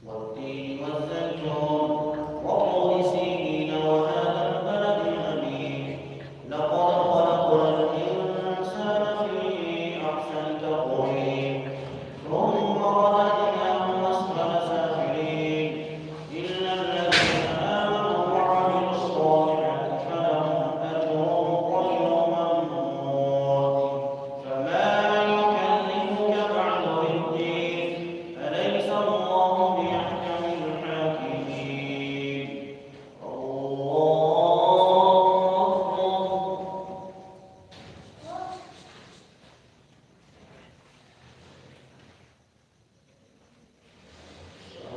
والتين والزيتون وطور سينين وهذا البلد الأمين لقد خلقنا الإنسان في أحسن تقويم ثم رددناه أسفل سافلين إلا الذين آمنوا وعملوا الصالحات فلهم أجر غير ممنون فما يكذبك بعد بالدين أليس الله بأحكم الحاكمين الله أكبر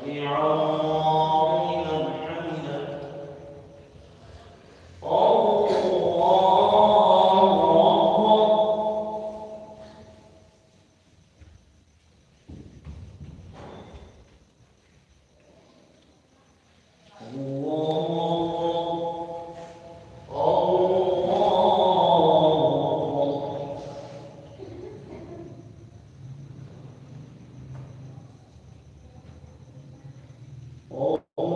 سمع الله لمن حمده الله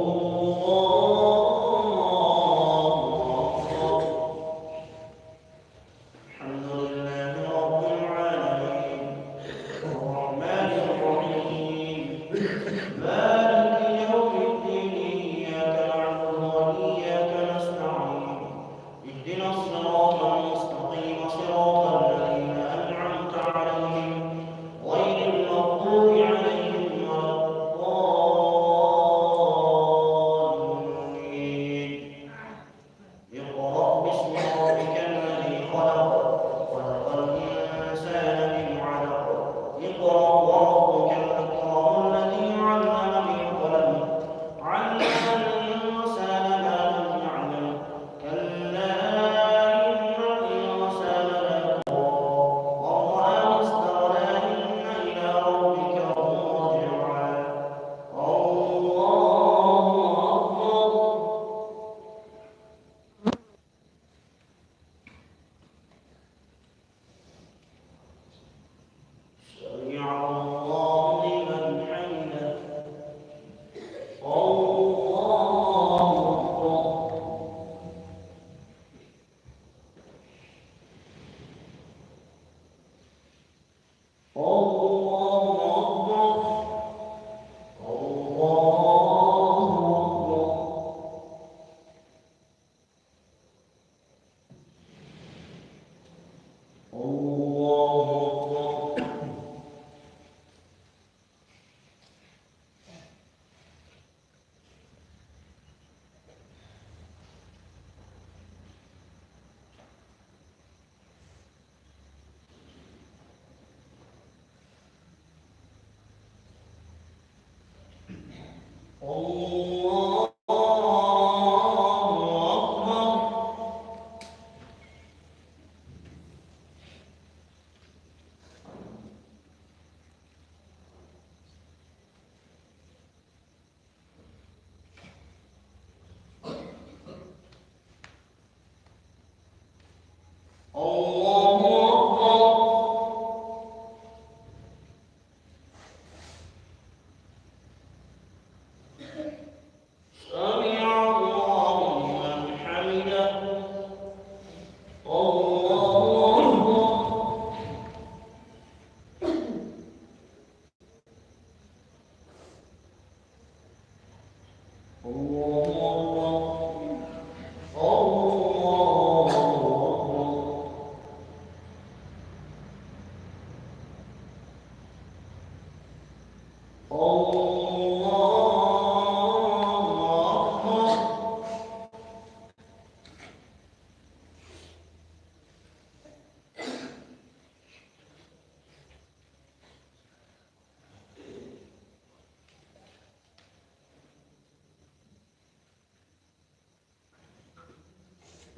الحمد لله رب العالمين الرحمن الرحيم مالك يوم الدين إياك نعبد وإياك نستعين اهدنا الصراط المستقيم صراط الذين أنعمت عليهم غير المغضوب عليهم ولا الضالين اقرأ باسم ربك الذي خلق خلق الإنسان من علق اقرأ وربك الأكرم الذي علم بالقلم علم الإنسان ما لم يعلم كلا إن الإنسان ليطغى أن رآه استغنى إن إلى ربك الرجعى الله أكبر سمع الله لمن حمده الله أكبر الله أكبر الله أكبر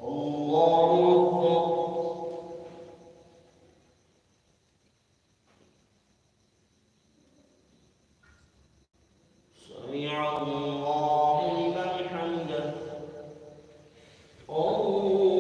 الله أكبر سمع الله لمن حمده الله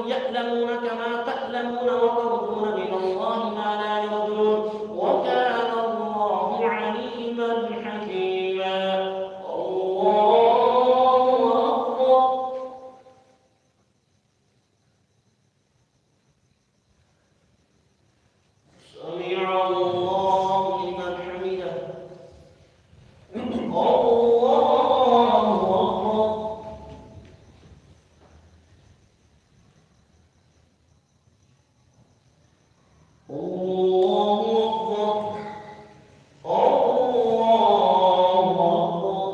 يعلمون تعلمون وترجون من الله ما لا يرجون وكان الله عليما حكيما. الله أكبر. سمع الله لمن حمده. الله أكبر. الله أكبر. الله أكبر.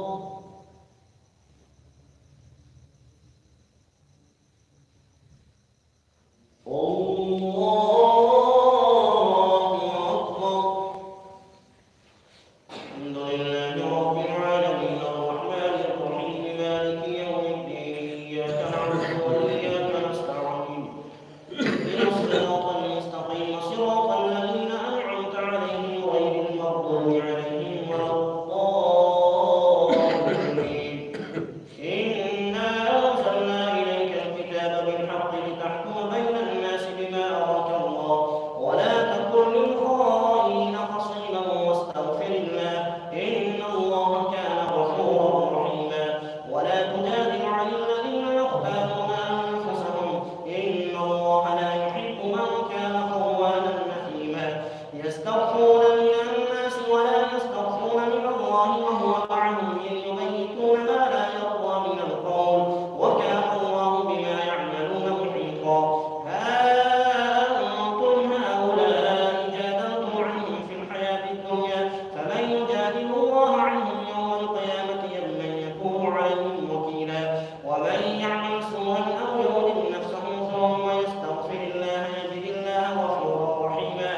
الله أكبر. الحمد لله رب العالمين الرحمن الرحيم مالك يوم الدين إياك نعبد وإياك نستعين اهدنا الصراط المستقيم صراط الذين أنعمت عليهم غير المغضوب عليهم ولا الضالين. إنا أنزلنا إليك الكتاب بالحق لتحكم بين الناس بما أراك الله ولا تكن للخائنين خصيما واستغفر الله إن الله كان غفورا رحيما. ولا تجادل عن الذين يختارون أنفسهم إن الله لا يحب من كان خوانا أثيما. يستغفرون من الناس ولا يستغفرون من الله وهو معهم إذ يبيتون ما لا يرضى من القول وكان الله بما يعملون محيطا. ها أنتم هؤلاء جادلتم عنهم في الحياة الدنيا فمن يجادل الله عنهم يوم القيامة أم من يكون عليهم وكيلا. ومن يعمل سوءا أو يظلم نفسه ثم يستغفر الله يجد الله غفورا رحيما.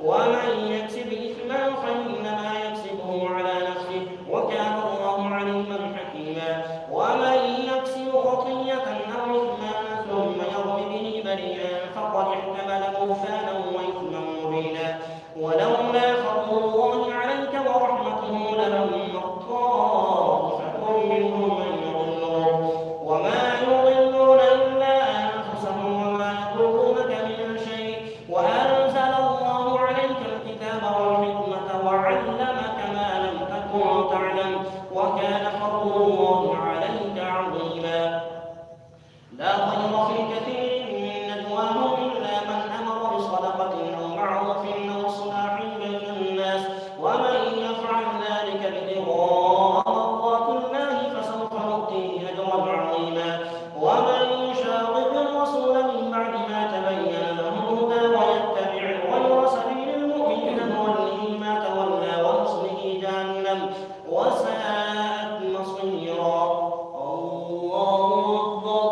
ومن يكسب إثما فإنما يكسبه على نفسه وكان الله عليما حكيما. ومن يكسب خطيئة أو إثما ثم يرم به بريئا فقد احتمل بهتانا وإثما مبينا. ولولا فضل الله عليك ورحمته لهم طائفة منهم من يضلون وما يضلون إلا أنفسهم وما يضرونك من شيء. وأنزل الله عليك الكتاب والحكمة وعلمك ما لم تكن تعلم وكان فضل الله عليك عظيما. لا خير في كثير من نجواهم إلا من أمر بصدقة أو معروف أو إصلاح بين الناس ومن يفعل ذلك ابتغاء مرضات الله فسوف نؤتيه أجرا عظيما. ومن يشاقق الرسول من بعد ما تبين له الهدى ويتبع غير سبيل المؤمنين نوله ما تولى ونصله جهنم وساءت مصيرا. الله أكبر.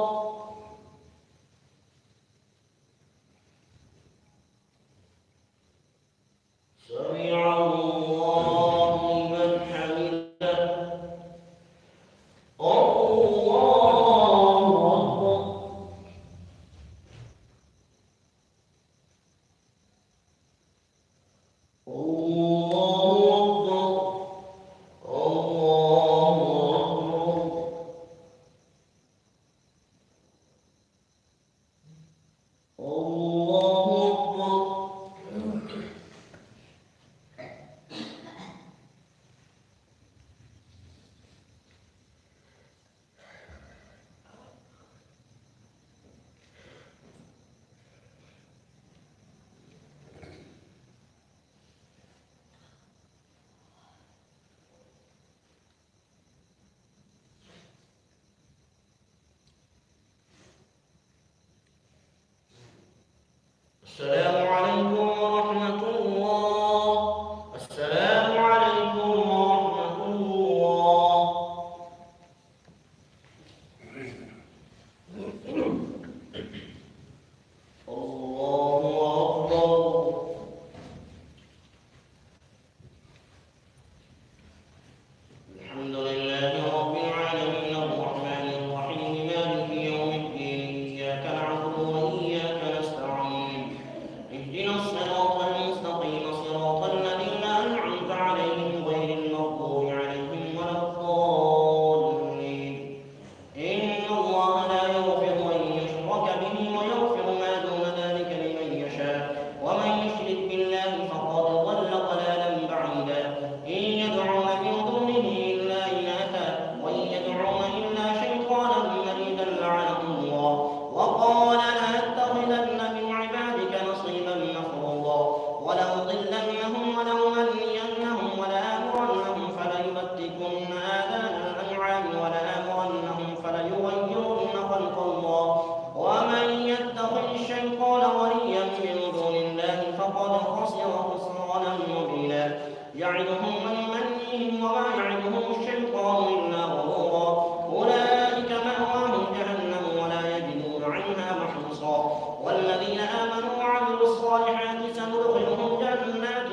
فقد خسر خسرانا مبينا يعدهم ويمنيهم وما يعدهم الشيطان إلا غرورا أولئك مأواهم جهنم ولا يجدون عنها محيصا والذين آمنوا وعملوا الصالحات سندخلهم جنات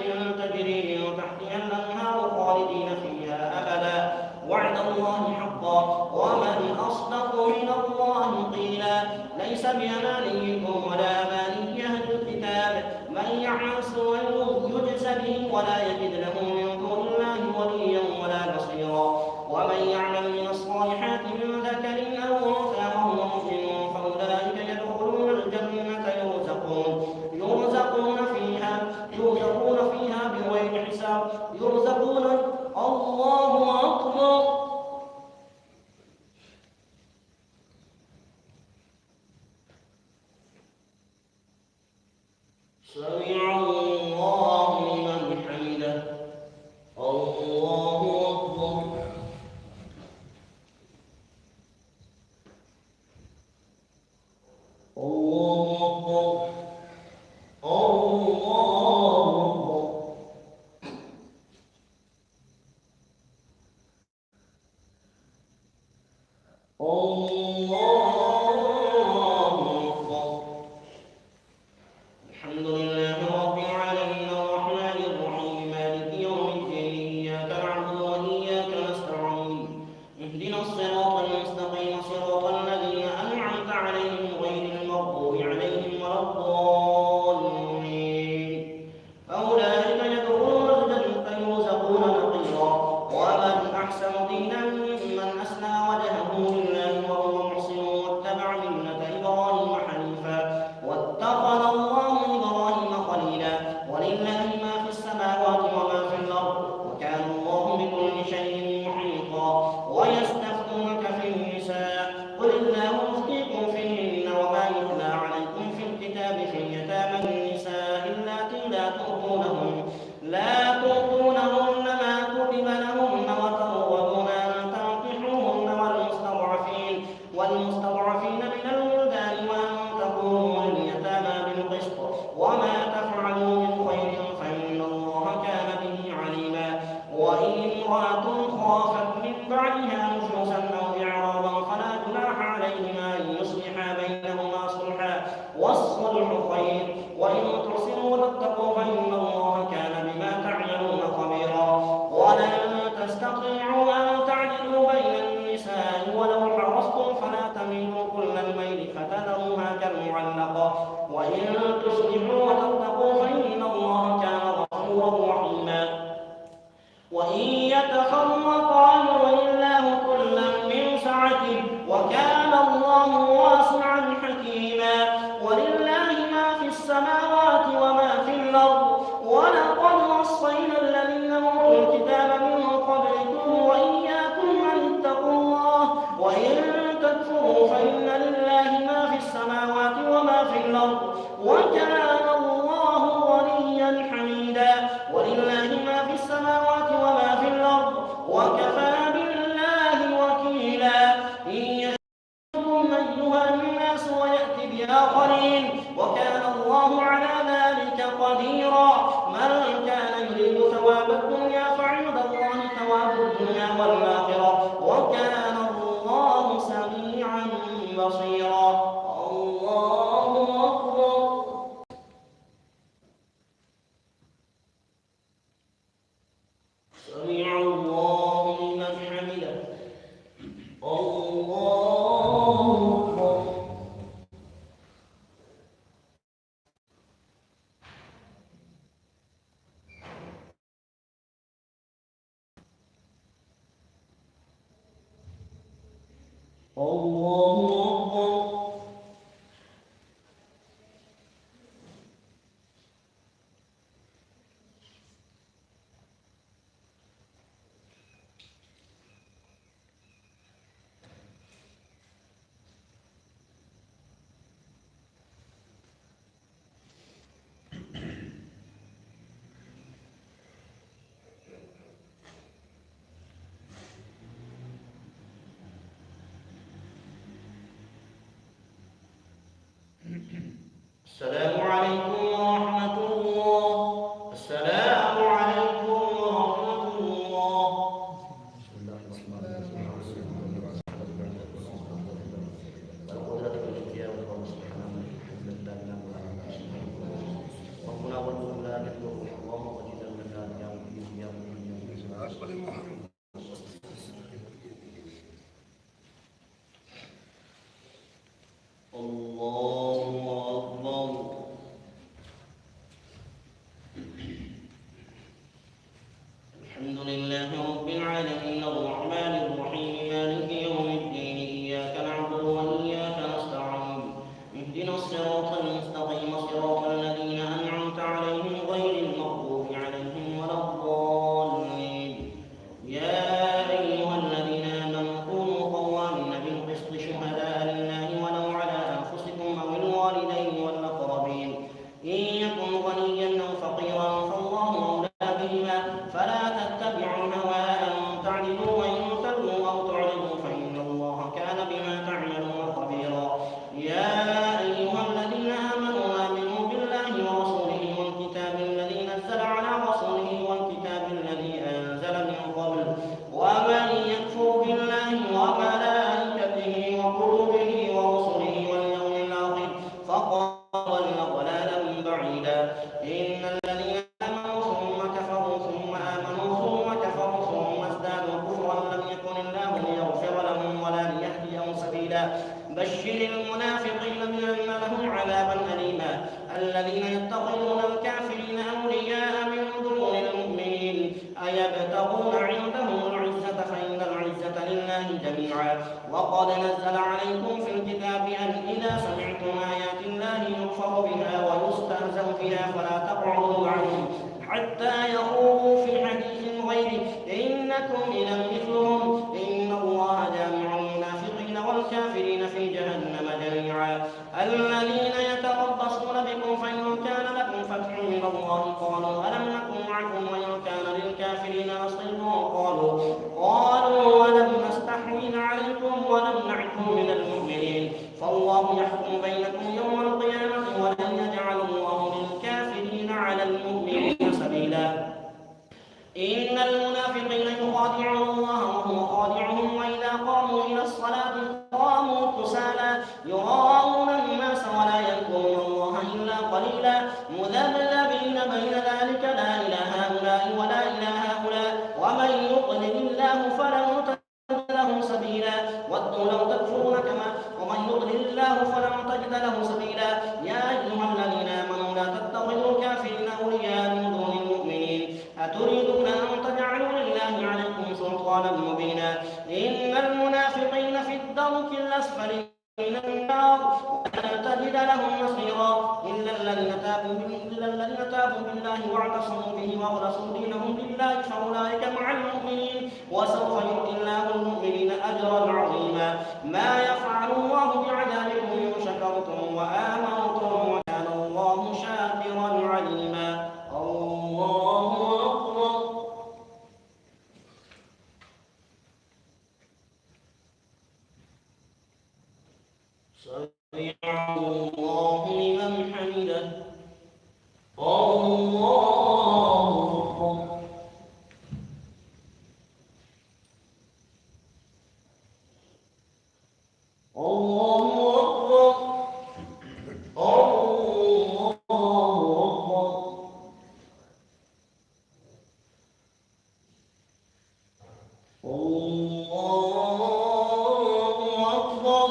تجري من تحتها الأنهار خالدين فيها أبدا وعد الله حقا ومن أصدق من الله قيلا ليس بأمانيكم ولا أماني أهل الكتاب من يعمل سوءا يجز به ولا يجد له من دون الله وليا ولا نصيرا ومن يعمل من الصالحات من ذكر أو أنثى وهو مؤمن فأولئك يدخلون الجنة يرزقون فيها بغير حساب الله أكبر. سمع الله لمن حمده الله أكبر. الله أكبر. الله أكبر. الحمد لله رب العالمين الرحمن الرحيم مالك يوم الدين إياك نعبد وإياك نستعين اهدنا الصراط المستقيم صراط الذين أنعمت عليهم غير المغضوب عليهم ولا الضالين أولئك يدخلون الجنة يرزقون نقيرا ومن أحسن دينا ممن أسلم وجهه لله وهو محسن واتبع ملة إبراهيم حنيفا واتخذ الله إبراهيم خليلا ولله ما في السماوات وما في الأرض وكان الله بكل شيء محيطا ويستفتونك في النساء قل الله يفتيكم فيهن وما يتلى عليكم في الكتاب في يتامى النساء اللاتي لا تؤتونهن ما كتب لهن وترغبون أن تنكحوهن والمستضعفين من الولدان وأن تقوموا لليتامى بالقسط وما تفعلوا من خير فإن الله كان به عليما وإن امرأة خافت من بعدها نشوزا أو إعراضا فلا جناح عليهما أن يصلحا بينهما صلحا والصلح خير وإن تحسنوا وتتقوا فإن الله كان بما تعملون خبيرا ولن تستطيعوا أن تعدلوا بين النساء ولو حرصتم فلا تميلوا كل الميل فتذروها كالمعلقة وإن تصلحوا وتتقوا فإن الله كان غفورا رحيما وإن يتفرقا يغني الله كلا من سعته وكان الله واسعا حكيما ولله ما في السماوات وما في الأرض ولقد وصينا الذين أوتوا الكتاب من قبلكم وإياكم أن اتقوا الله وإن تكفروا فإن لله ما في السماوات وما في الأرض وكان الله غنيا حميدا ولله ما في السماوات وما في الأرض وكفى بالله وكيلا إن يشركم أيها الناس ويأتي بآخرين وكان الله على ذلك قديرا من كان يريد ثواب الدنيا فعند الله ثواب الدنيا والآخرة وكان الله سميعا بصيرا. الله أكبر. سمع الله لمن حمده الله أكبر. الله أكبر. السلام عليكم ورحمة الله. السلام عليكم ورحمة الله. بسم الله الرحمن الرحيم. والقدرة والاختيار والقول سبحانه وتعالى. ربنا والله لا نتلو اللهم وجد من لا يعلم يا الله أكبر. الحمد لله رب العالمين الرحمن الرحيم مالك يوم الدين إياك نعبد وإياك نستعين اهدنا الصراط المستقيم صراط الذين أنعمت عليهم غير المغضوب عليهم ولا الضالين. يا أيها الذين آمنوا كونوا قوامين بالقسط شهداء لله ولو على أنفسكم أو الوالدين والأقربين إن يكن غنيا أو فقيرا فالله أولى بهما فلا تتبعوا الهوى أن تعدلوا وإن تلووا أو تعرضوا فإن الله كان بما تعملون خبيرا. يا أيها الذين آمنوا بالله ورسوله والكتاب الذي نزل على رسوله والكتاب الذي أنزل من قبل ومن يكفر بالله وملائكته وكتبه ورسله واليوم الآخر فقد ضل ضلالا بعيدا. إن الذين آمنوا ثم كفروا ثم آمنوا ثم كفروا ثم ازدادوا كفرا لم يكن الله ليغفر لهم ولا ليهديهم سبيلا. بشر المنافقين بأن لهم عذابا أليما. الذين يتخذون الكافرين أولياء من دون المؤمنين أيبتغون عندهم العزة فإن العزة لله جميعا. وقد نزل عليكم في الكتاب أن إذا سمعتم آيات الله يكفر بها ويستهزأ بها فلا تقعدوا معهم حتى يخوضوا في حديث غيره إنكم إذا مثلهم إن الله جامع المنافقين والكافرين في جهنم جميعا. الذين يتربصون بكم فإن كان لكم فتح من الله قالوا ألم نكن معكم وإن كان للكافرين نصيب قالوا ولم نستحوذ عليكم ونمنعكم من المؤمنين فالله يحكم بينكم يوم القيامة ولن يجعل الله للكافرين على المؤمنين سبيلا. إن المنافقين يخادعون الله وهو خادعهم وإذا قاموا إلى الصلاة قاموا كسالى يراءون الناس ولا يذكرون الله إلا قليلا مذبذبين بين ذلك لا إلى هؤلاء ولا إلى هؤلاء ومن يضلل الله فلن تجد له سبيلا. ودوا لو تكفرون كما ومن يضلل الله فلن تجد له سبيلا. يا أيها الذين آمنوا لا تتخذوا الكافرين أولياء من دون المؤمنين أتريدون أن تجعلوا لله عليكم سلطانا مبينا. إن المنافقين في الدرك الأسفل من النار ولن تجد لهم نصيرا إلا الذين تابوا بالله واعتصموا به وأخلصوا دينهم لله فأولئك مع المؤمنين وسوف يؤتي الله المؤمنين أجرا عظيما. ما يفعل الله بعذابكم إن شكرتم وآمنتم وكان الله شاكرا عليما. الله أكبر. سمع الله لمن حمده. الله أكبر. الله أكبر. الله أكبر. الله أكبر.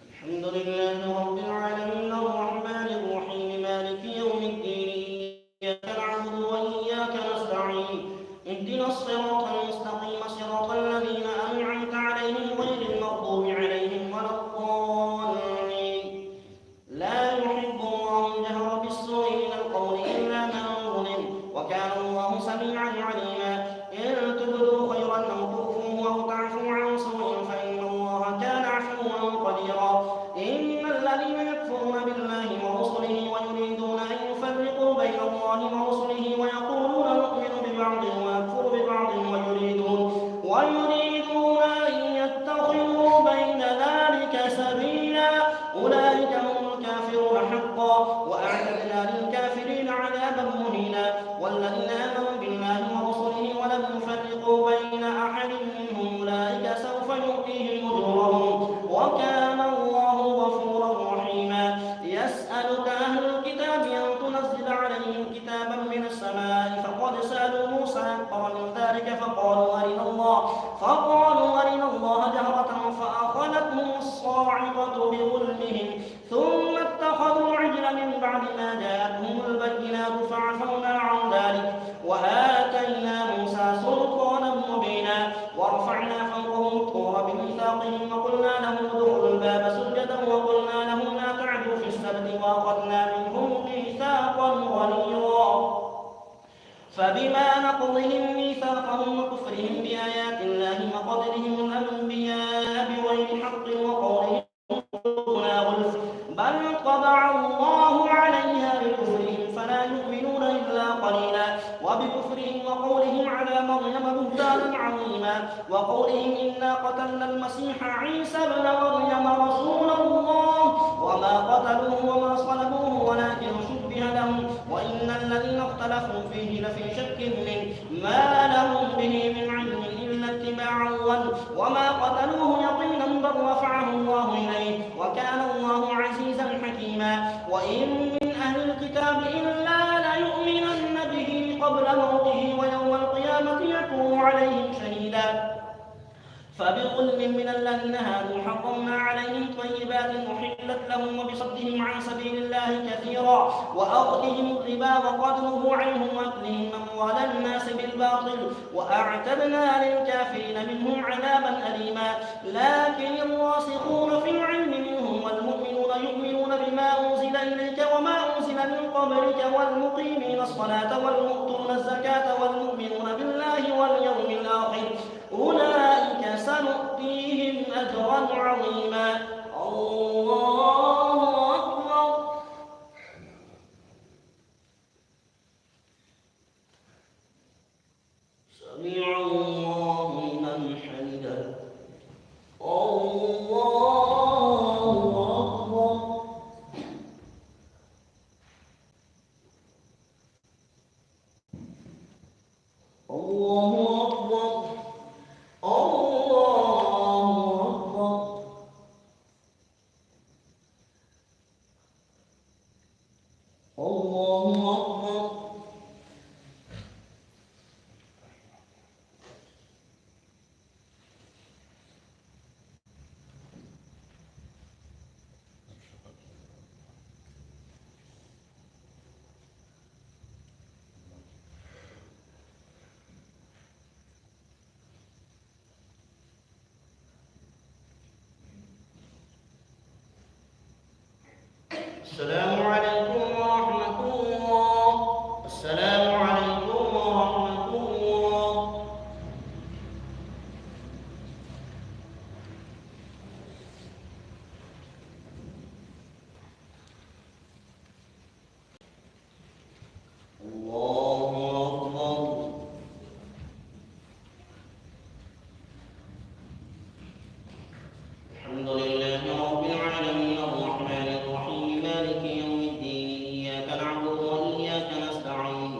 الحمد لله رب العالمين الرحمن الرحيم مالك يوم الدين إياك نعبد وإياك نستعين اهدنا الصراط المستقيم صراط الذين أنعمت عليهم غير المغضوب عليهم ولا الضالين. لا يحب الله الجهر بالسوء من القول إلا من ظلم وكان الله سميعا عليما. إن تبدوا خيرا أو تخفوه أو تعفوا عن سوء فإن الله كان عفوا قديرا. إن الذين يكفرون بالله ورسله ويريدون أن يفرقوا بين الله ورسله ويقولون نؤمن ببعض ونكفر ببعض ويريدون أن يتخذوا بين ذلك سبيلا أولئك هم الكافرون وأعتدنا للكافرين عذابا مهينا. والذين آمنوا بالله ورسله ولم يفرقوا بين أحد منهم أولئك سوف يؤتيهم أجورهم وكان الله غفورا رحيما. يسألك أهل الكتاب أن تنزل عليهم كتابا من السماء فقد سألوا موسى أكبر من ذلك فقالوا أرنا الله جهرة فأخذتهم الصاعقة بظلمهم ثم اتخذوا العجل من بعد ما جاءتهم البينات فعفونا عن ذلك وآتينا موسى سلطانا مبينا. ورفعنا فوقهم الطور بميثاقهم وقلنا لهم ادخلوا الباب سجدا وقلنا لهم لا تعدوا في السبت وأخذنا منهم ميثاقا غليظا. فبما نقضهم ميثاقهم وكفرهم بآيات الله وقتلهم الأنبياء بغير حق وقولهم قلوبنا غلف بل طبع الله عليها بكفرهم فلا يؤمنون إلا قليلا. وبكفرهم وقولهم على مريم بهتانا عظيما وقولهم إنا قتلنا المسيح عيسى ابن مريم رسول الله وما قتلوه وما صلبوه ولكن شبه لهم وإن الذين اختلفوا فيه لفي شك منه ما لهم به من علم إلا اتباع الظن وما قتلوه يقينا بل رفعه الله إليه وكان الله عزيزا حكيما. وإن من أهل الكتاب إلا ليؤمنن به قبل موته ويوم القيامة يكون عليهم شهيدا. فبظلم من الذين هادوا حرمنا عليهم طيبات أحلت لهم وبصدهم عن سبيل الله كثيرا وأخذهم الربا وقد نهوا عنه وأكلهم أموال الناس بالباطل وأعتدنا للكافرين منهم عذابا أليما. لكن الراسخون في العلم منهم والمؤمنون يؤمنون بما أنزل إليك وما أنزل من قبلك والمقيمين الصلاة والمؤتون الزكاة والمؤمنون بالله واليوم الآخر أولئك سنؤتيهم أجرا عظيما. الله أكبر. سمع الله لمن حمده. الله أكبر. الله أكبر. السلام عليكم ورحمة الله. السلام عليكم ورحمة الله. الله أكبر. الحمد لله رب العالمين الرحمن الرحيم مالك يوم الدين إياك نعبد وإياك نستعين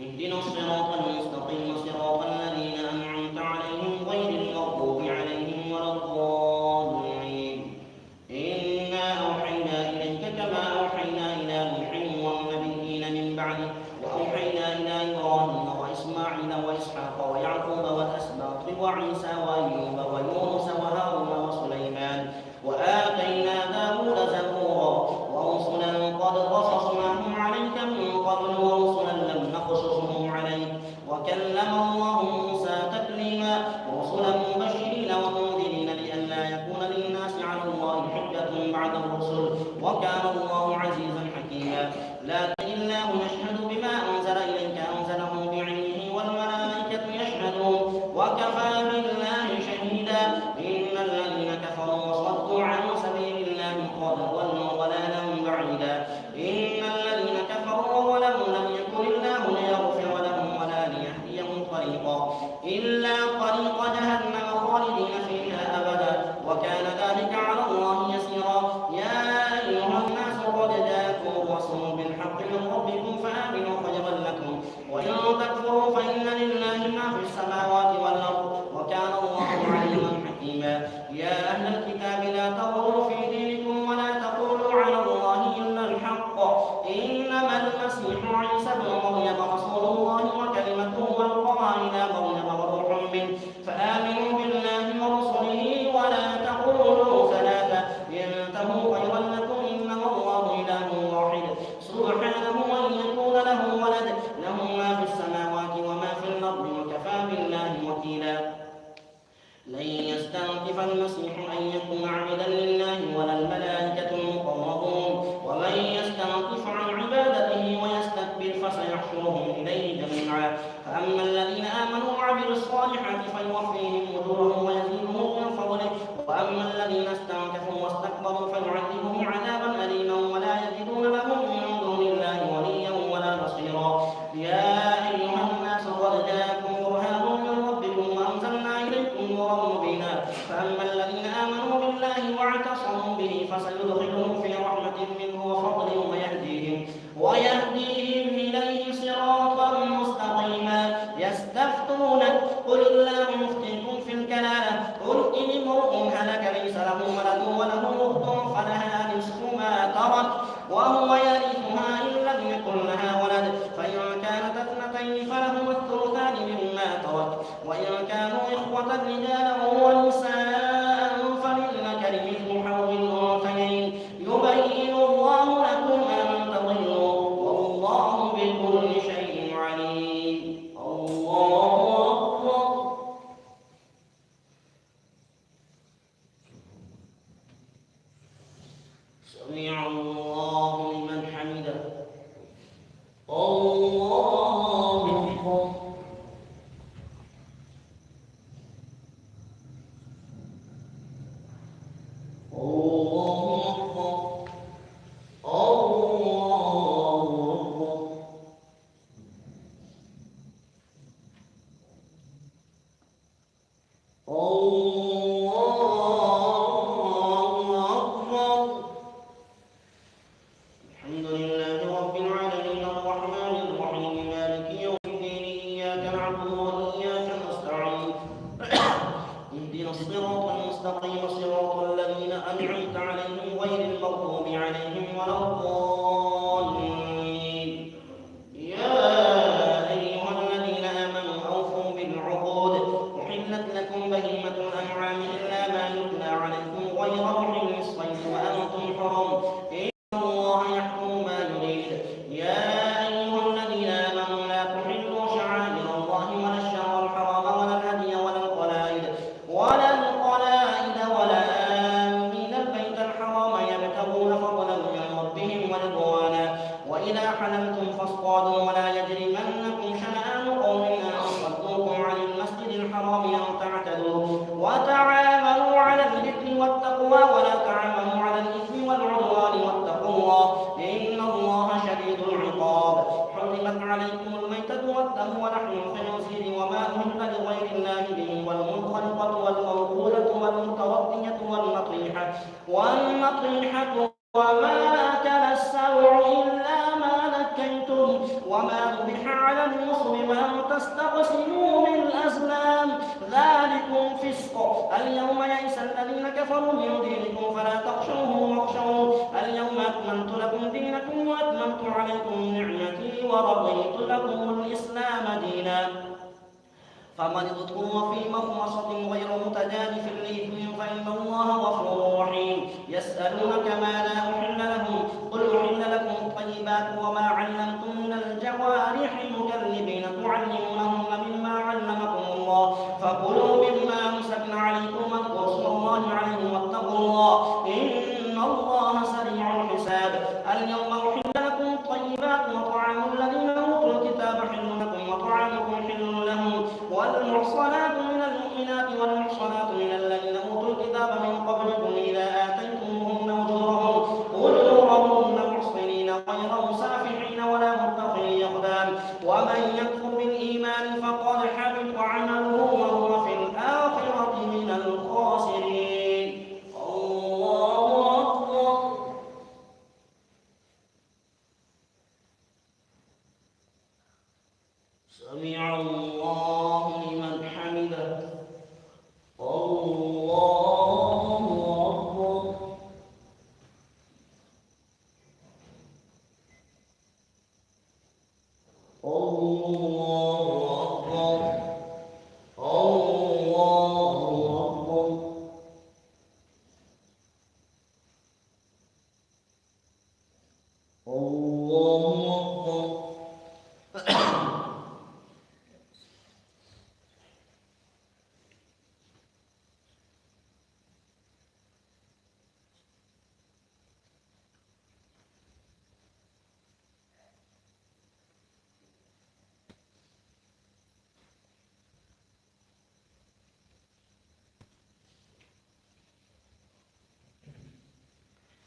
اهدنا الصراط المستقيم صراط الذين أنعمت عليهم غير المغضوب عليهم ولا الضالين. إنا أوحينا إليك كما أوحينا إلى نوح والنبيين من بعده وأوحينا إلى إبراهيم وإسماعيل وإسحاق ويعقوب والأسباط وعيسى وأيوب ويونس وهارون وسليمان وآتينا داود زبورا ورسلا قد قصصناهم عليك من قبل ورسلا لم نقصصهم عليك وكلم الله موسى تكليما. ورسلا مبشرين ومنذرين لئلا يكون للناس على الله حجة بعد الرسل وكان الله عزيزا حكيما. لكن الله يشهد بما أنزل إليك أنزله بعلمه والملائكة يشهدون وكفى بالله شهيدا. إن الذين كفروا وصدوا عن سبيل الله قد ضلوا ضلالا بعيدا. إن الذين كفروا ولم يكن الله ليغفر لهم ولا ليهديهم طريقا إلا طريق جهنم خالدين فيها أبدا وكان ذلك على الله يسيرا. يا أيها الناس قد جاءكم تختصموا بالحق من ربكم فآمنوا خيرا لكم، وإن تكفروا فإن لله ما في السماوات والأرض، وكان الله عليما حكيما. يا أهل الكتاب لا تغلوا في دينكم ولا تقولوا على الله إلا الحق، إنما المسيح عيسى ابن مريم رسول الله وكلمته ألقاها إلى مريم وروح منه، فآمنوا بالله ورسله ولا تقولوا ثلاثة، انتهوا خيرا لكم، إنما الله إله واحد سبحانه أن يكون له ولد، له ما في السماوات وما في الأرض، وكفى بالله وكيلا. لن يستنكف المسيح أن يكون عبدا لله ولا الملائكة المقربون، ومن يستنكف عن عبادته ويستكبر فسيحشرهم إليه جميعا. فأما الذين آمنوا وعملوا الصالحات فيوفيهم أجورهم ويزيدهم من فضله، وأما الذين استنكفوا واستكبروا فيعذبهم عذابا أليما ولا يجدون لهم من دون الله وليا ولا نصيرا. يا أيها الناس قد جاءكم برهان من ربكم وأنزلنا إليكم نورا مبينا. فأما الذين آمنوا بالله واعتصموا به فسيدخلهم في رحمة منه وفضل ويهديهم إليه صراطا مستقيما. يستفتونك قل الله يفتيكم في الكلالة، قل إن امرؤ هلك ليس له ولد وله أخت فلها نصف ما ترك وهو يرثها إن لم يكن لها ولد، فإن كانت اثنتين فلهما الثلثان مما ترك، وإن كانوا إخوة رجالا ونساء فللذكر مثل حظ الأنثيين، يبين الله لكم أن تضلوا والله بكل شيء عليم. الله أكبر. سمع الله لمن حمده. الله أكبر. والنطيحة وما أكل السبع إلا ما ذكيتم وما ذبح على النصب وأن تستقسموا بالأزلام ذلكم فسق. اليوم يئس الذين كفروا من دينكم فلا تخشوهم واخشون. اليوم أكملت لكم دينكم وأتممت عليكم نعمتي ورضيت لكم الإسلام دينا. فمن اضطر في مخمصة غير متجانف لإثم فإن الله غفور رحيم. يسألونك ماذا أحل لهم قل أحل لكم الطيبات وما علمتم من الجوارح مكلبين تعلمونهن مما علمكم الله فكلوا مما أمسكن عليكم واذكروا اسم الله عليه واتقوا الله إن الله سريع الحساب. اليوم أحل لكم الطيبات وطعام الذين أوتوا الكتاب حل لكم وطعامكم حل لهم والمحصنات من المؤمنات والمحصنات من الذين أوتوا الكتاب من قبلكم إذا آتيتموهن أجورهن أجورهن محصنين غير مسافحين ولا متخذي أخدان ومن يكفر بالإيمان فقد حبط عمله وهو في الآخرة من الخاسرين. الله أكبر. سمع الله لمن حمده. الله أكبر. الله أكبر. الله أكبر. الله أكبر.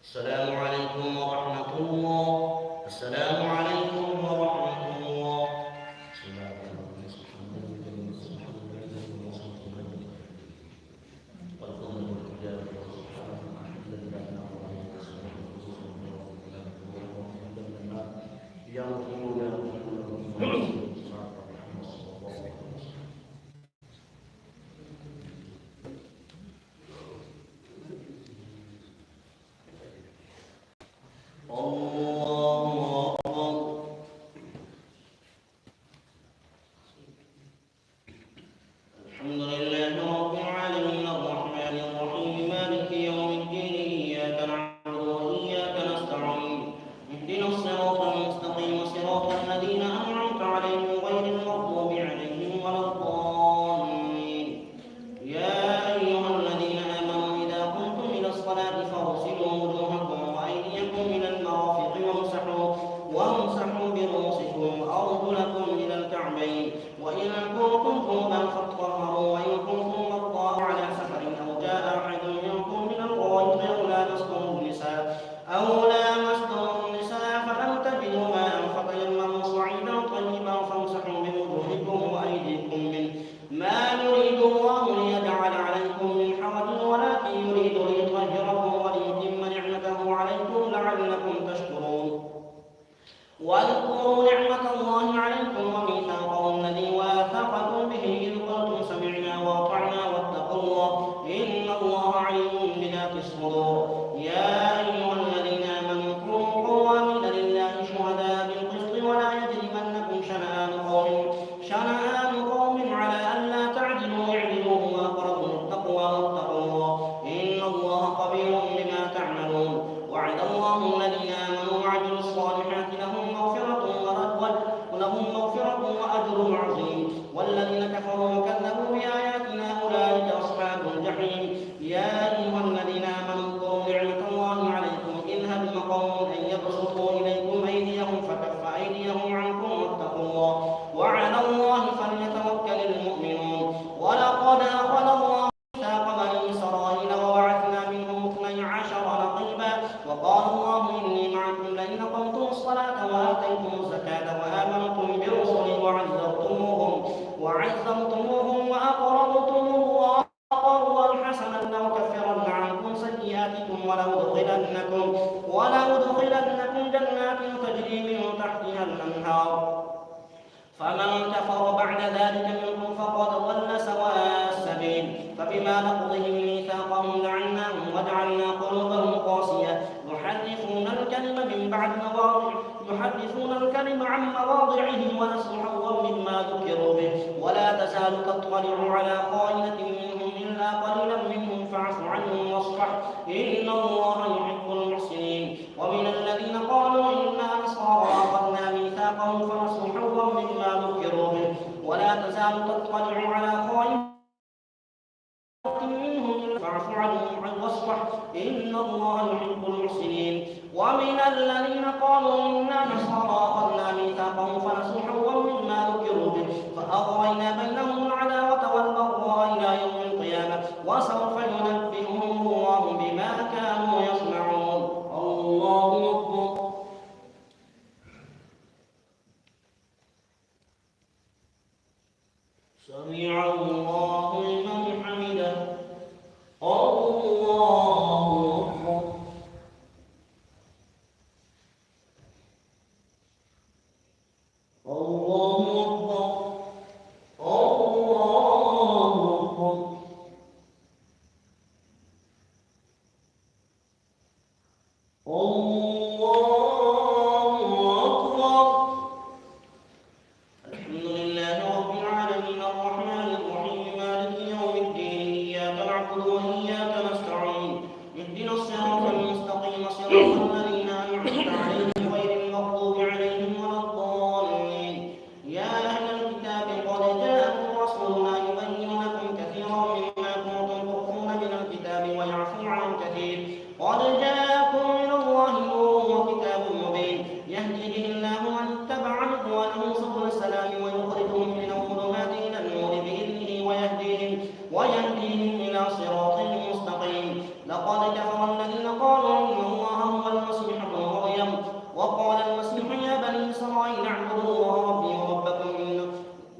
السلام عليكم ورحمة الله. السلام عليكم ورحمة الله. الله أكبر. الحمد لله رب العالمين الرحمن الرحيم مالك يوم الدين إياك نعبد وإياك نستعين اهدنا الصراط المستقيم صراط الذين أنعمت عليهم غير المغضوب عليهم ولا الضالين. يا أيها الذين آمنوا إذا قمتم إلى الصلاة فاغسلوا وجوهكم وأيديكم إلى المرافق وامسحوا برؤوسكم وأرجلكم إلى الكعبين وإن كنتم جنبا فاطهروا وإن كنتم مرضى على سفر أو جاء أحد منكم من الغائط أو لامستم النساء فلم تجدوا ماء فتيمموا صعيدا طيبا فامسحوا بوجوهكم وأيديكم منه ما يريد الله ليجعل عليكم من حرج ولكن يريد ليطهركم وليتم نعمته عليكم لعلكم تشكرون. واذكروا نعمة الله عليكم وميثاقه الذي واثقكم به إذ قلتم سمعنا وأطعنا واتقوا الله إن الله عليم بذات الصدور. يا أيها الذين آمنوا كونوا قوامين لله شهداء بالقسط ولا يجرمنكم شنآن قوم على ألا تعدلوا اعدلوا هو أقرب للتقوى واتقوا الله إن الله خبير بما تعملون. وعد الله الذين آمنوا وعملوا الصالحات لهم مغفرة وأجر عظيم. والذين كفروا وكذبوا بآياتنا أولئك أصحاب الجحيم. يا أيها الذين آمنوا اذكروا نعمة الله عليكم إذ هم قوم أن يبسطوا إليكم أيديهم فكف أيديهم عنكم واتقوا الله وعلى الله فليتوكل المؤمنون. ولقد أخذ الله ميثاق بني إسرائيل وبعثنا منهم 12 نقيبا وقال الله إني معكم لئن أقمتم الصلاة وآتيتم الزكاة وآمنتم برسلي وعزرتموهم وأقرضتم الله قرضا حسنا لأكفرن عنكم سيئاتكم ولأدخلنكم جنات تجري من تحتها الأنهار فمن كفر بعد ذلك منكم فقد ضل سواء السبيل. فبما نقضهم ميثاقهم لعناهم وجعلنا قلوبهم قاسية يحرفون الكلم عن مواضعه ونسوا حظا مما ذكروا به. ولا تزال تطلع على خائنة منهم إلا قليلا منهم فاعف عنهم واصفح إن الله يحب المحسنين. ومن الذين قالوا إنا نصارى أخذنا ميثاقهم فنسوا حظا مما ذكروا به. ولا تزال تطلع على خائنة منهم فاعف عنهم واصفح إن الله يحب المحسنين. ومن الذين قالوا إنا نصارى أخذنا ميثاقهم فنسوا حظا مما ذكروا به فأغرينا بينهم العداوة والبغضاء إلى يوم القيامة وسوف ينبئهم الله بما كانوا يصنعون. الله أكبر. سمع الله لمن حمده. الله أكبر. الله أكبر. الله أكبر. الحمد لله رب العالمين الرحمن الرحيم مالك يوم الدين إياك نعبد وإياك نستعين اهدنا الصراط المستقيم صراط الذين أنعمت عليهم غير المغضوب عليهم ولا الضالين. يا أهل الكتاب قد جاءكم رسولنا يبين لكم كثيرا مما كنتم تخفون من الكتاب ويعفو عن كثير. قد جاءكم من الله نور وكتاب مبين يهدي به الله من اتبع رضوانه سبل السلام ويخرجهم من الظلمات إلى النور بإذنه ويهديهم إلى صراط مستقيم. لقد كفر الذين قالوا إن الله هو المسيح ابن مريم وقال المسيح يا بني إسرائيل اعبدوا الله ربي وربكم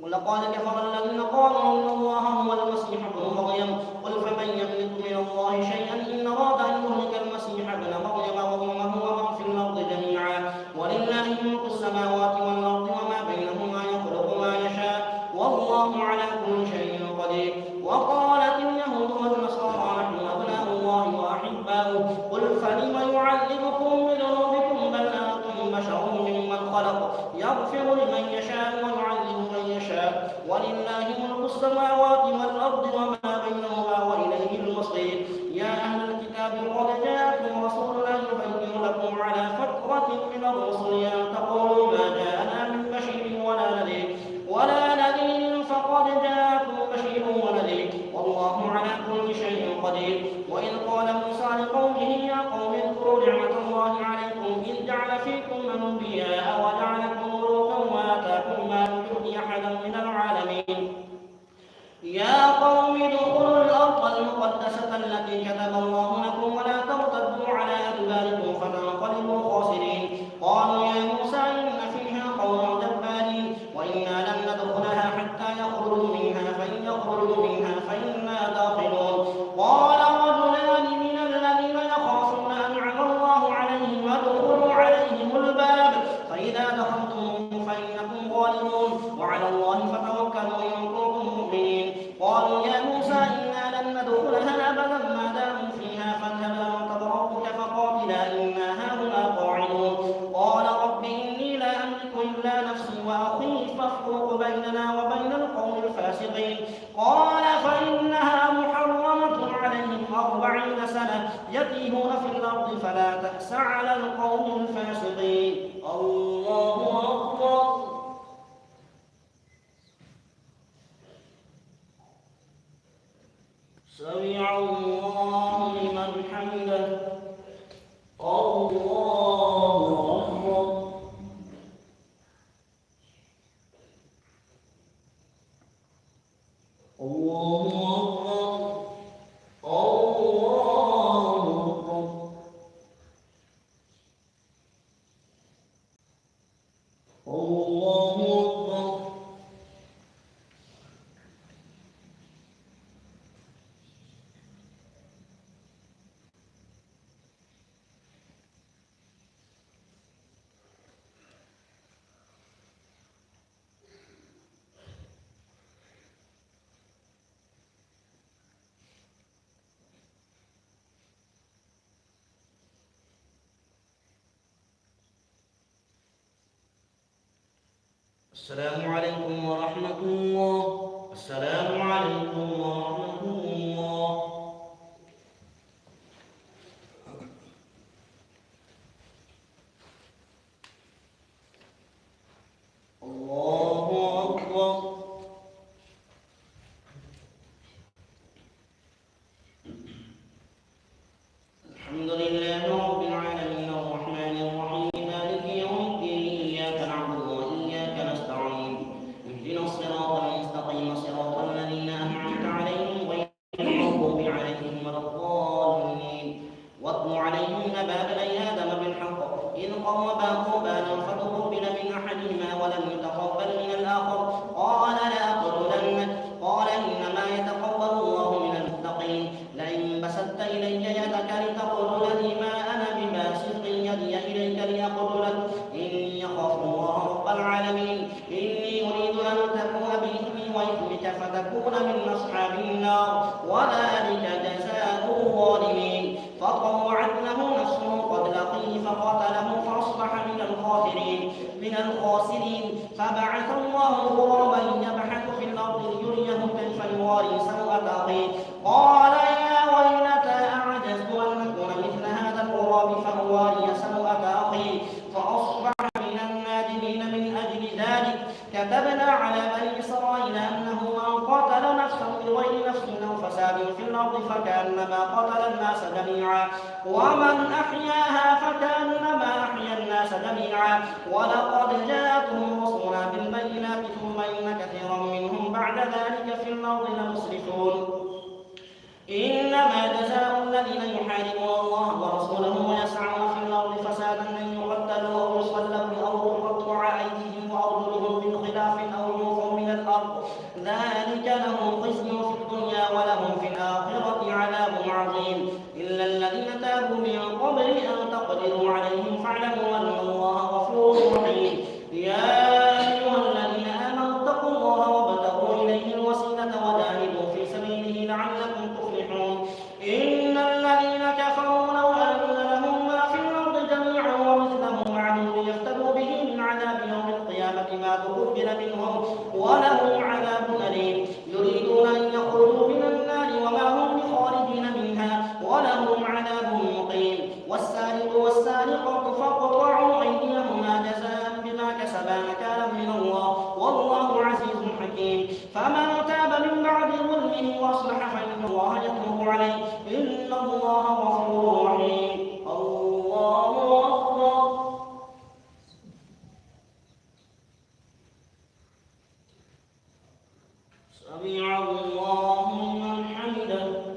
لقد كفر الذين قالوا إن الله هو المسيح ابن مريم قل فمن يملك من الله شيئا إن أراد أن يهلك المسيح ابن مريم وأمه ومن في الأرض جميعا ولله ملك السماوات والأرض وما بينهما يخلق ما يشاء والله على كل شيء قدير. وقالت اليهود والنصارى نحن أبناء الله وأحباؤه قل فلم يعذبكم بذنوبكم بل أنتم بشر ممن خلق يغفر لمن يشاء ويعذب من يشاء ولله ملك السماوات والأرض وما بينهما وإليه المصير. يا أهل الكتاب قد جاءكم رسولنا يبين لكم على فترة من الرسل أن تقولوا ما جاءنا من بشير ولا نذير فقد جاءكم بشير ونذير والله على كل شيء قدير. وإذ قال موسى لقومه يا قوم اذكروا نعمة الله عليكم إذ جعل فيكم أنبياء وجعلكم ملوكا وآتاكم ما لم يؤت أحدا من العالمين. يا قوم ادخلوا الأرض المقدسة التي كتب الله لكم ولا ترتدوا على أدباركم فتنقلبوا خاسرين. قالوا يا موسى إن فيها قوما جبارين وإنا لن ندخلها حتى يخرجوا منها فإن يخرجوا منها فإنا داخلون. قال رجلان من الذين يخافون أنعم الله عليهم وادخلوا عليهم الباب فإذا دخلتموه فإنكم غالبون وعلى الله فتوكلوا إن كنتم مؤمنين. قالوا يا موسى إنا لن ندخلها أبدا ما داموا فيها فاذهب أنت وربك فقاتلا إنا هاهنا قاعدون. قال رب إني لا أملك إلا نفسي وأخي فافرق بيننا وبين القوم الفاسقين. قال فإنها محرمة عليهم 40 سنة يتيهون في الأرض فلا تأس على القوم الفاسقين. الله أكبر. سمع الله لمن حمده. الله أكبر. الله أكبر. الله أكبر. الله أكبر. السلام عليكم ورحمة الله. السلام عليكم ورحمة الله. الله أكبر. الحمد لله رب العالمين الرحمن الرحيم مالك يوم الدين إياك نعبد وإياك نستعين اهدنا الصراط المستقيم صراط الذين أنعمت عليهم غير المغضوب عليهم ولا الضالين. واتل عليهم نبأ بني آدم بالحق إذ قربا قربانا فتقبل من أحدهما ولم يتقبل من الآخر قال لأقتلنك قال إنما يتقبل الله من المتقين. لئن بسطت إلي يدك لتقتلني ما أنا بباسط يدي إليك لأقتلك إني أخاف الله رب العالمين. إني أريد أن تكون بإثمي وإثمك فتكون من أصحاب النار وذلك جزاء الظالمين. فطوعت له نفسه قتل أخيه كتبنا على بني إسرائيل أنه من قتل نفسا بغير نفس أو فساد في الأرض فكأنما قتل الناس جميعا ومن أحياها فكأنما أحيا الناس جميعا ولقد جاءتهم رسلنا بالبينات ثم إن كثيرا منهم بعد ذلك في الأرض لمسرفون إنما جزاء الذين يحاربون الله ورسوله ويسعون في الأرض فسادا أن يقتلوا أو يصلبوا أو تقطع أيديهم وأرجلهم من خلاف أو ينفوا من الأرض ذلك لهم خزي في الدنيا ولهم في الآخرة عذاب عظيم إلا الذين تابوا من قبل أن تقدروا عليهم فاعلموا أن الله غفور رحيم يا أيها الذين آمنوا اتقوا الله وابتغوا إليه الوسيلة وجاهدوا في سبيله لعلكم تفلحون إن الذين كفروا لو أن لهم ما في الأرض جميعا ومثله معه ليفتدوا به من عذاب يوم القيامة ما تقبل منهم ولهم عذاب أليم يريدون أن يخرجوا من النار وما هم بخارجين منها ولهم عذاب مقيم والسارق والسارقة فاقطعوا أيديهما جزاء بما كسبا نكالا من الله والله عزيز حكيم فمن تاب من بعد ظلمه وأصلح فإن الله يتوب عليه إن الله غفور رحيم الله أكبر سمع الله لمن حمده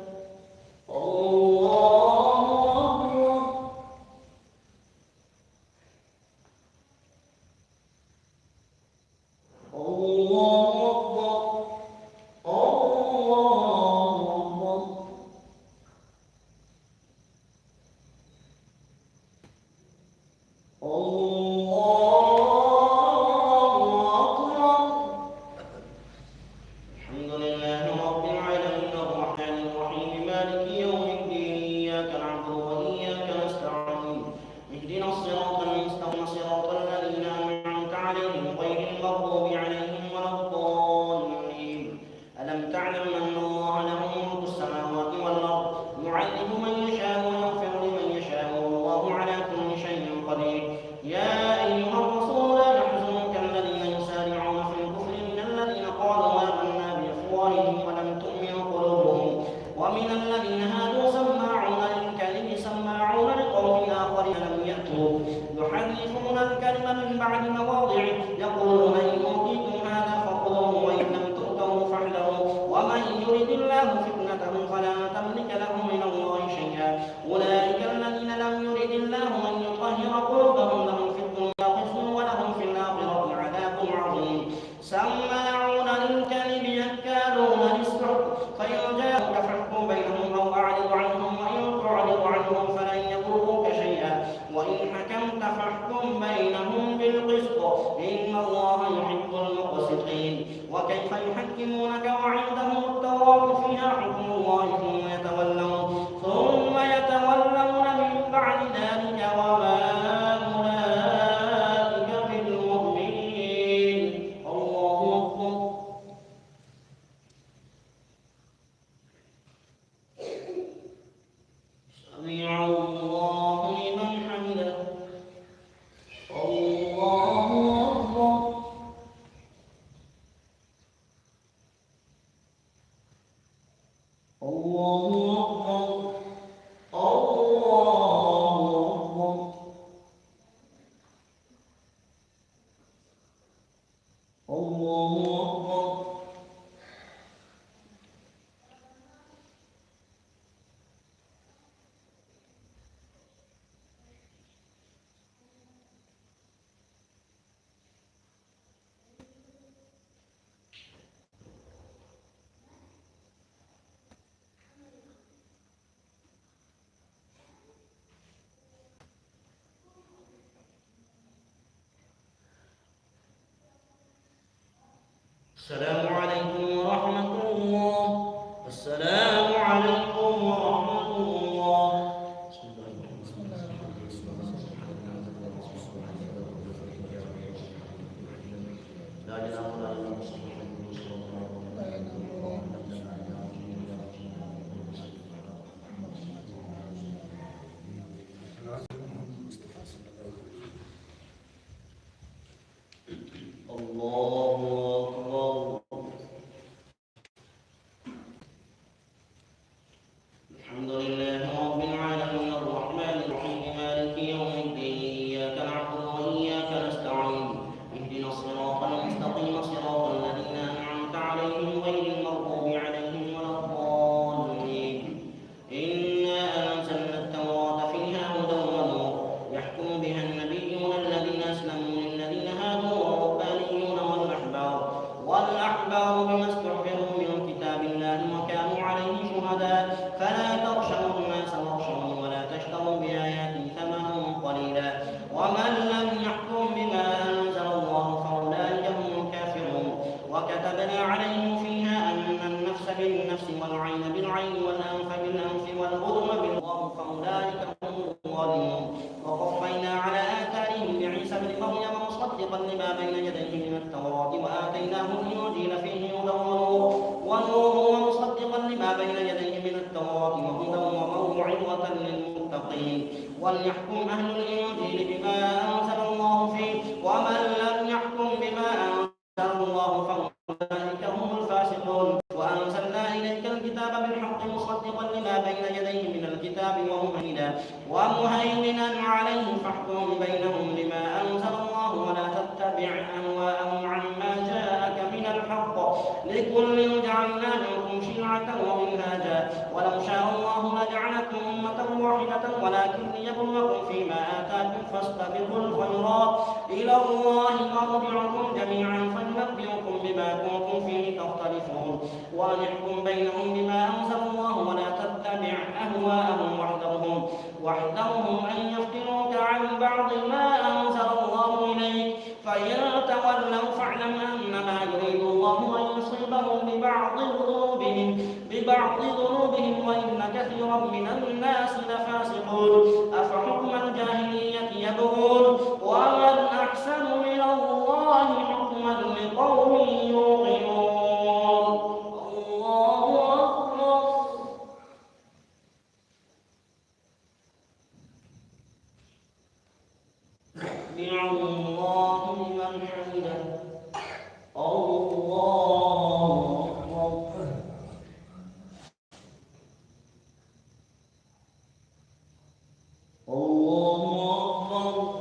يحرفون الكلم من بعد مواضعه يقولون إن أوتيتم هذا فخذوه وإن لم تؤتوه فاحذروا ومن يرد الله فتنته فلا تملك له من الله شيئا أولئك الذين لم يرد الله أن يطهر قلوبهم لهم في الدنيا خزي ولهم في الآخرة عذاب عظيم سماعون للكذب يكالون للسحت فإن جاءوك فاحكم بينهم أو أعرض عنهم وإن تعرض عنهم فلن يضروك شيئا وإن حكمت فاحكم بينهم بالقسط إن الله يحب المقسطين وكيف يحكمونك وعندهم التوراة فيها حكم الله ثم يتولون من بعد ذلك وما أولئك بالمؤمنين الله أكبر سمع الله لمن حمده الله أكبر الله أكبر الله أكبر السلام عليكم ورحمة الله السلام عليكم ورحمة الله لا إله إلا الله الله مصدقا لما بين يديه من التوراة وآتيناه الإنجيل فيه هدى ونور ومصدقا لما بين يديه من التوراة وهدى وموعظة للمتقين وليحكم أهل الإنجيل بما أنزل الله فيه ومن لم يحكم بما أنزل الله فأولئك هم الفاسقون وأنزلنا إليك الكتاب بالحق مصدقا لما بين يديه من الكتاب ومهيمنا عليه فاحكم بينهم بما أنزل الله ولا تتبع أهواءهم عما جاءك من الحق لكل جعلنا منكم شرعة ومنهاجا ولو شاء الله لجعلكم أمة واحدة ولكن ليبلوكم فيما آتاكم فاستبقوا الخيرات إلى الله مرجعكم جميعا فينبئكم بما كنتم فيه تختلفون ونحكم بينهم بما أنزل الله ولا تتبع أهواءهم واحذرهم أن يفتنوك عن بعض ما أنزل الله إليك فإن تولوا فاعلم أنما يريد الله أن يصيبهم ببعض ذنوبهم وإن كثيرا من الناس لفاسقون أفحكم الجاهلية يبغون ومن أحسن من الله حكما لقوم يوقنون. الله أكبر. سمع الله لمن حمده. الله أكبر. الله أكبر. الله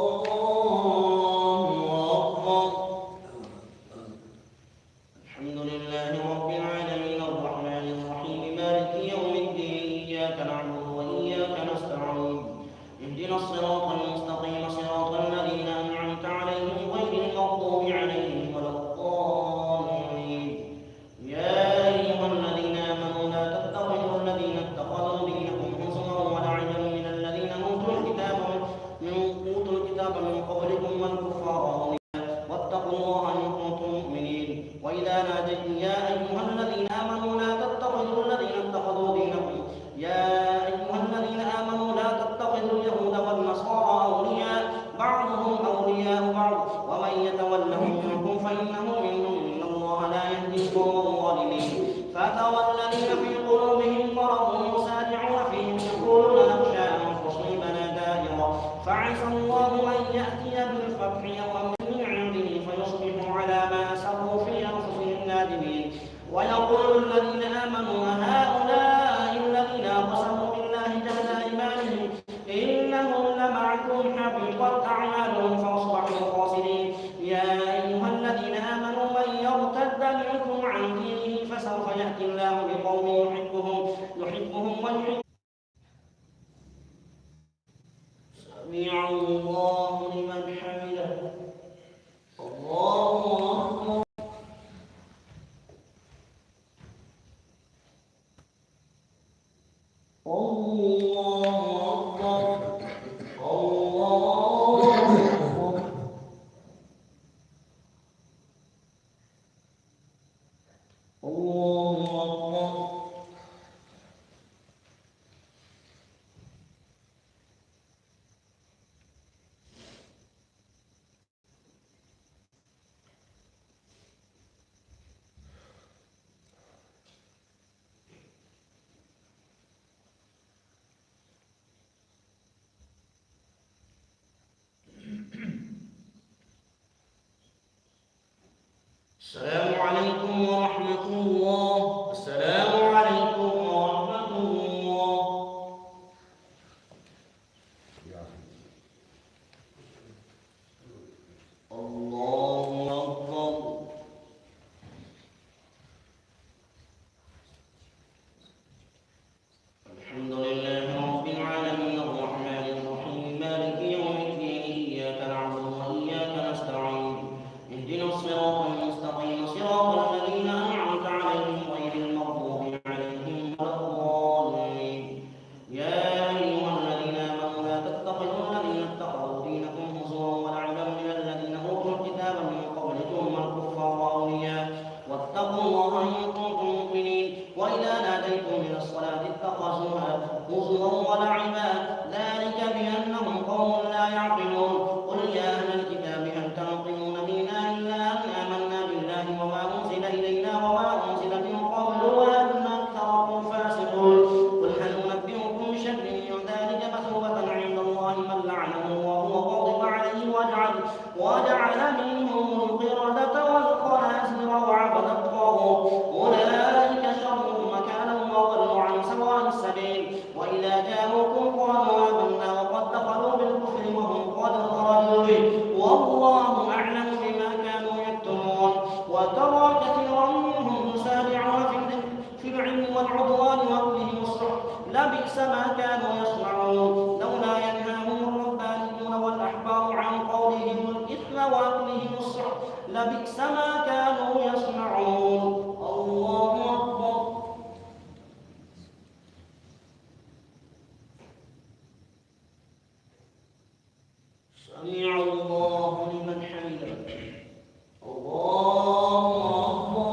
أكبر. الله أكبر. الحمد لله رب العالمين الرحمن الرحيم مالك يوم الدين إياك نعبد وإياك نستعين اهدنا الصراط المستقيم صراط الذين أنعمت عليهم غير المغضوب عليهم ولا الضالين. يا أيها الذين آمنوا لا تتخذوا الذين اتخذوا دينكم هزوا ولعبا من الذين أوتوا الكتاب من قبلكم والكفار واتقوا الله إن كنتم مؤمنين. وإذا ناديتم يا أيها الذين آمنوا لا تتخذوا الذين اتخذوا دينكم اليهود والنصارى أولياء بعضهم أولياء بعض ومن يتولهم منكم فإنه منهم إن الله لا يهدي القوم الظالمين. فترى الذين في قلوبهم مرض يسارعون فيهم يقولون نخشى أن تصيبنا دائرة فعسى الله أن يأتي بالفتح أو أمر من عنده فيصبحوا على ما أسروا في أنفسهم نادمين. ويقول الذين آمنوا هؤلاء الذين أقسموا بالله جهد أيمانهم إنهم لمعكم حبطت أعمالهم فأصبحوا خاسرين. يا أيها الذين آمنوا من يرتد منكم عن دينه فسوف يأتي الله بقوم يحبهم ويحبون. سمع الله لمن حمده. الله أكبر. الله أكبر. الله أكبر. الله أكبر. السلام عليكم ورحمة الله. السلام عليكم ورحمة الله. الله أكبر. الحمد لله رب العالمين الرحمن الرحيم مالك يوم الدين إياك نعبد وإياك نستعين اهدنا الصراط المستقيم صراط الذين أنعمت عليهم غير المغضوب عليهم ولا الضالين. يا أيها الذين آمنوا لا تتخذوا الذين اتخذوا دينكم هزوا ولعبا من الذين أوتوا الكتاب من قبلكم والكفار أولياء واتقوا الله إن كنتم مؤمنين. وإذا ناديتم إلى الصلاة اتخذوها هزوا ولعبا ذلك بأنهم قوم لا يعقلون قل يا أهل الكتاب هل تنقمون منا إلا أن آمنا بالله وما أنزل إلينا وما أنزل من قبل وأن أكثركم فاسقون قل هل أنبئكم بشر من ذلك مثوبة عند الله من لعنه وهو غاضب عليه وجعل منهم القردة والخنازير وعبد الطاغوت أولئك شر مكانا وضلوا عن سواء السبيل وإذا جاءوكم قالوا آمنا وقد دخلوا بالكفر وهم قد خرجوا به والله أعلم بما كانوا يكتمون وترى كثيرا منهم يسارعون في العلم والعدوان وأكلهم السحت لبئس ما كانوا يصنعون لولا ينهاهم الربانيون والأحبار عن قولهم الإثم وأكلهم السحت لبئس ما كانوا يصنعون الله أكبر. سمع الله لمن حمده الله أكبر.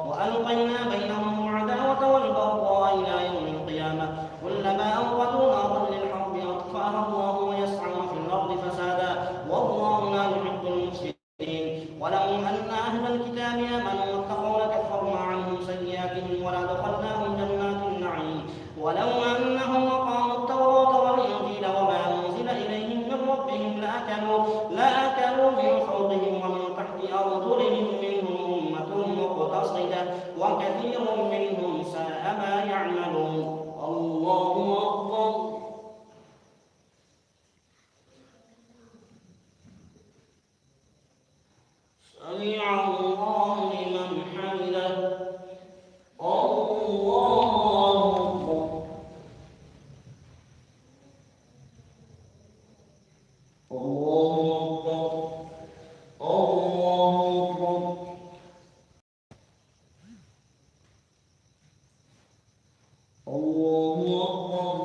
وألقينا بينهم العداوة والبغضاء إلى يوم القيامة كلما أوقدوا نارا للحرب أطفأها الله ويسعون في الأرض فسادا والله لا يحب المفسدين ولو أن أهل الكتاب آمنوا واتقوا لكفرنا عنهم سيئاتهم ولأدخلناهم جنات النعيم ولو أنهم أقاموا التوراة والإنجيل وما أنزل إليهم من ربهم لأكلوا من فوقهم ومن تحت أرجلهم منهم أمة مقتصدة وكثير منهم ساء ما يعملون الله أكبر. سمع الله لمن حمده الله أكبر. الله أكبر. الله أكبر. الله أكبر.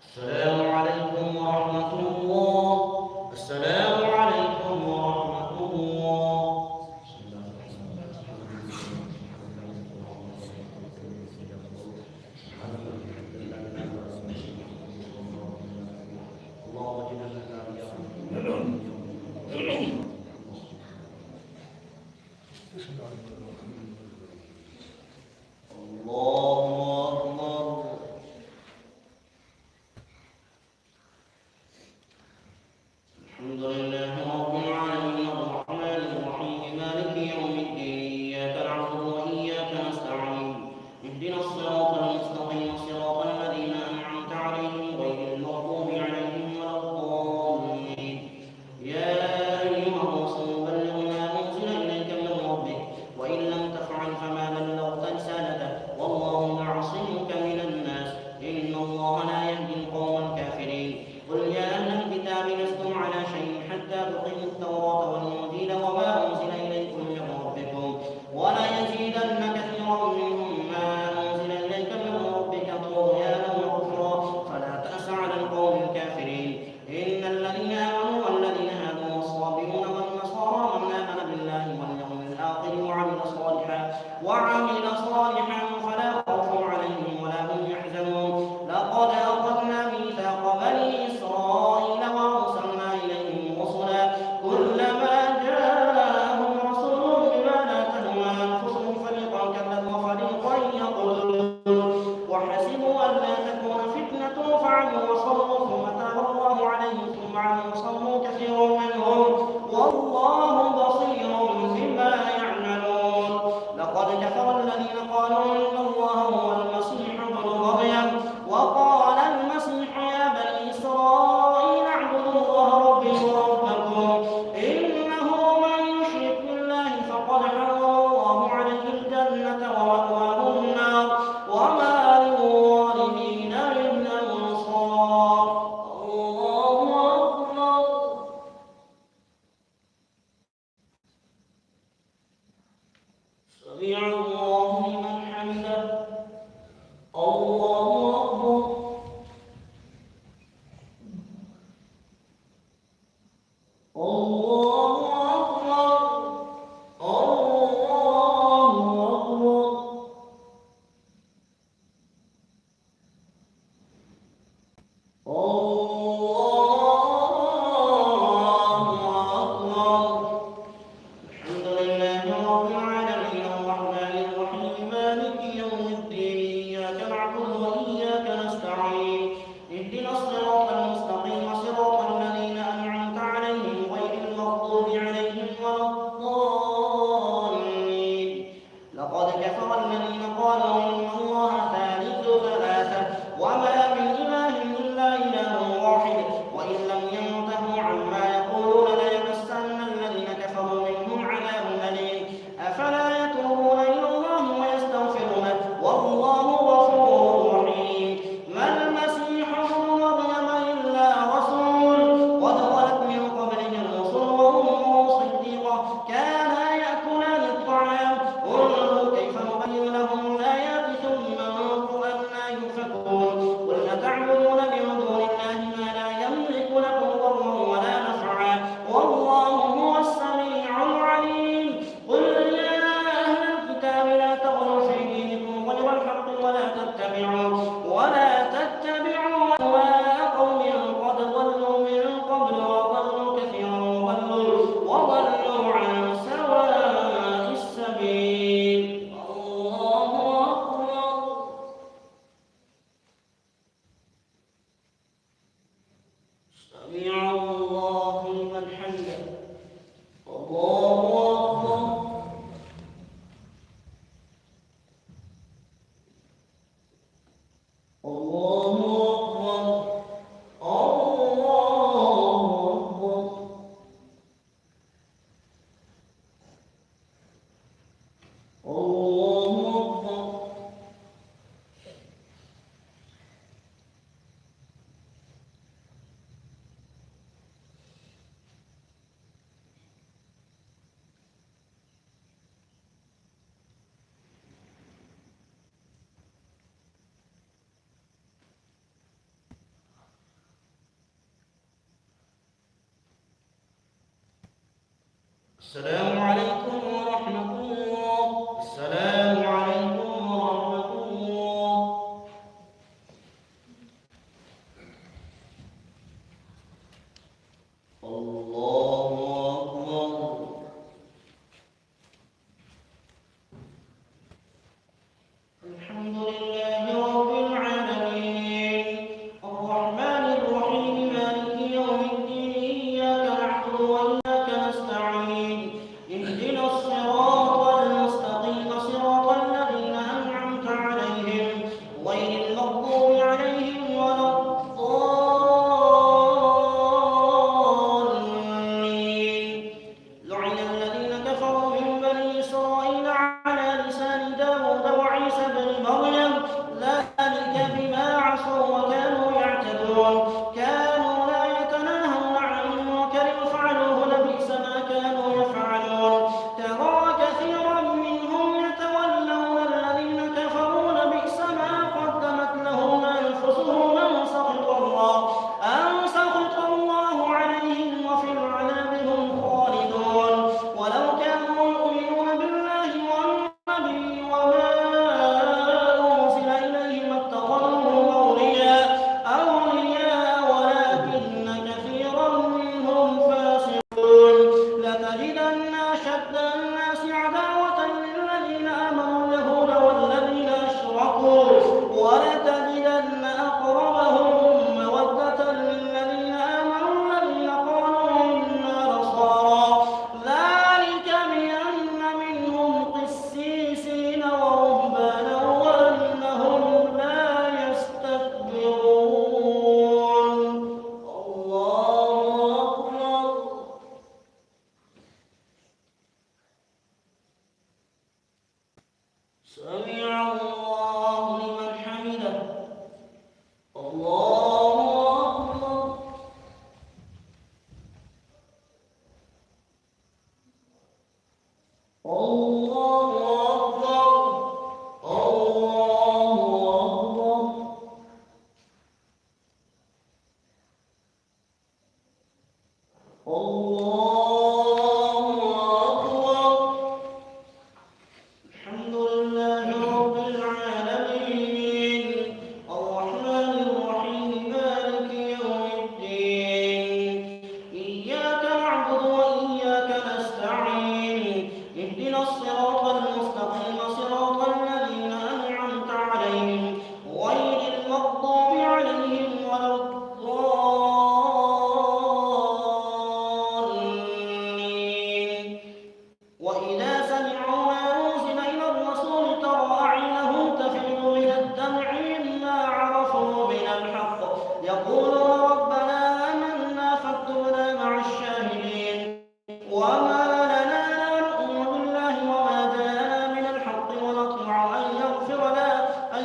السلام عليكم ورحمة الله. السلام عليكم ورحمة الله. الله أكبر. الحمد لله رب العالمين الرحمن الرحيم مالك يوم الدين إياك نعبد وإياك نستعين اهدنا الصراط المستقيم صراط الذين أنعمت عليهم غير المغضوب عليهم ولا الضالين. يا أيها الرسول بلغ ما أنزل إليك من ربك وإن لم تفعل فما بلغت رسالته والله يعصمك من الناس إن الله لا يهدي القوم الكافرين. قل يا أهل الكتاب لستم على شيء حتى تقيموا التوراة والإنجيل وما أنزل إليكم من ربكم وليزيدن كثيرا منهم ما أنزل إليك من ربك طغيانا وكفرا فلا تأس على القوم الكافرين. إن الذين آمنوا والذين هادوا والصابئون وأصموا كثير منهم والله بصير بما يعملون. لقد كفر الذين قالوا إن الله هو المسيح ابن مريم وقال المسيح يا بني إسرائيل اعبدوا الله ربي وربكم إنه من يشرك بالله فقد حرم الله عليه الجنة ومأواه النار وما للظالمين من أنصار. الله أكبر. سمع الله لمن حمده. الله أكبر. الله أكبر. الله أكبر. الحمد لله رب العالمين الرحمن الرحيم مالك يوم الدين إياك نعبد وإياك نستعين اهدنا الصراط المستقيم صراط الذين أنعمت عليهم غير المغضوب عليهم ولا الضالين. لقد كفر الذين قالوا إن الله ثالث ثلاثة وما من إله إلا إله واحد وإن لم ينتهوا عما يقولون ليمسن الذين كفروا منهم عذاب أليم. أفلا يتوبون إلى الله ويستغفرونه والله غفور رحيم. ما المسيح ابن مريم إلا رسول قد خلت من قبله الرسل وأمه صديقة كانا يأكلان الطعام انظر كيف نبين لهم الآيات ثم انظر أنى يؤفكون. قل أتعبدون من دون الله ما لا يملك لكم ضرا ولا نفعا والله هو السميع العليم. قل يا أهل الكتاب لا تغلوا في دينكم غير الحق ولا تتبعوا أهواء قوم قد ضلوا من قبل وضلوا كثيرا وضلوا عن سواء السبيل. الله أكبر. سمع الله لمن حمده. الله أكبر. الله أكبر. الله أكبر. الله أكبر. السلام عليكم ورحمة الله. السلام عليكم ورحمة الله. الله أكبر. الحمد لله رب العالمين الرحمن الرحيم مالك يوم الدين إياك نعبد وإياك نستعين اهدنا الصراط الله أكبر. الحمد لله رب العالمين الرحمن الرحيم مالك يوم الدين إياك نعبد وإياك نستعين اهدنا الصراط المستقيم صراط الذين أنعمت عليهم غير المغضوب عليهم ولا الضالين. وإذا سمعوا ما أنزل إلى الرسول ترى أعينهم تفيض من الدمع مما عرفوا من الحق يقولون ربنا آمنا فاكتبنا مع الشاهدين. وما لنا لا نؤمن بالله وما جاءنا من الحق ونطمع أن